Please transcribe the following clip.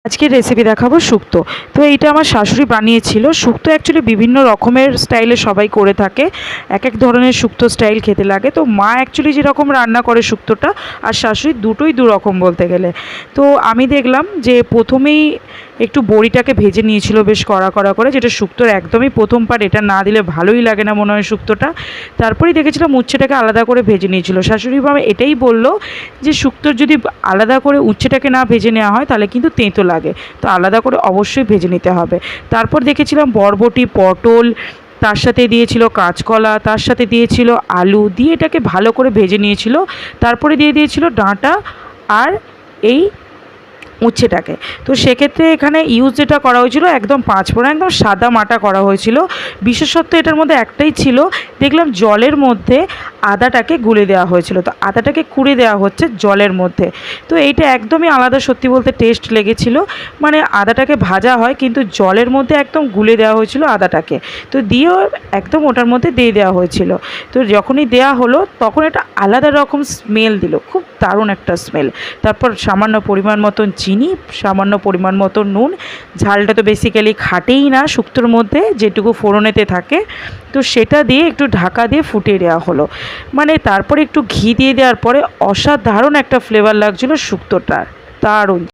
আজকের রেসিপি দেখাবো শুক্তো। তো এইটা আমার শাশুড়ি বানিয়েছিল। শুক্তো অ্যাকচুয়ালি বিভিন্ন রকমের স্টাইলে সবাই করে থাকে, এক এক ধরনের শুক্তো স্টাইল খেতে লাগে। তো মা অ্যাকচুয়ালি যেরকম রান্না করে শুক্তোটা আর শাশুড়ি দুটোই দুরকম বলতে গেলে। তো আমি দেখলাম যে প্রথমেই একটু বড়িটাকে ভেজে নিয়েছিল বেশ কড়া কড়া করে, যেটা শুক্তোর একদমই প্রথম পার্ট, এটা না দিলে ভালোই লাগে না মনে হয় শুক্তোটা। তারপরেই দেখেছিলাম উচ্ছেটাকে আলাদা করে ভেজে নিয়েছিল। শাশুড়ি মা এটাই বললো যে শুক্তোর যদি আলাদা করে উচ্ছেটাকে না ভেজে নেওয়া হয় তাহলে কিন্তু তেঁতো লাগে, তো আলাদা করে অবশ্যই ভেজে নিতে হবে। তারপর দেখেছিলাম বরবটি, পটল, তার সাথে দিয়েছিল কাঁচকলা, তার সাথে দিয়েছিল আলু, দিয়ে এটাকে ভালো করে ভেজে নিয়েছিল। তারপরে দিয়ে দিয়েছিল ডাঁটা আর এই উচ্ছেটাকে। তো সেক্ষেত্রে এখানে ইউজ যেটা করা হয়েছিল একদম পাঁচফোড়ন, একদম সাদা মাটা করা হয়েছিল। বিশেষত্ব এটার মধ্যে একটাই ছিল, দেখলাম জলের মধ্যে আদাটাকে গুলে দেওয়া হয়েছিল। তো আদাটাকে কুড়ে দেওয়া হচ্ছে জলের মধ্যে। তো এইটা একদমই আলাদা, সত্যি বলতে টেস্ট লেগেছিল। মানে আদাটাকে ভাজা হয় কিন্তু জলের মধ্যে একদম গুলে দেওয়া হয়েছিল আদাটাকে। তো দিয়েও একদম ওটার মধ্যে দিয়ে দেওয়া হয়েছিল। তো যখনই দেওয়া হলো তখন একটা আলাদা রকম স্মেল দিল, খুব দারুণ একটা স্মেল। তারপর সামান্য পরিমাণ মতন চিনি, সামান্য পরিমাণ মতো নুন, ঝালটা তো বেসিক্যালি খাটেই না শুক্তোর মধ্যে, যেটুকু ফোড়নেতে থাকে, তো সেটা দিয়ে একটু ঢাকা দিয়ে ফুটিয়ে দেওয়া হলো। মানে তারপরে একটু ঘি দিয়ে দেওয়ার পরে অসাধারণ একটা ফ্লেভার লাগছিলো শুক্তোটার, দারুণ।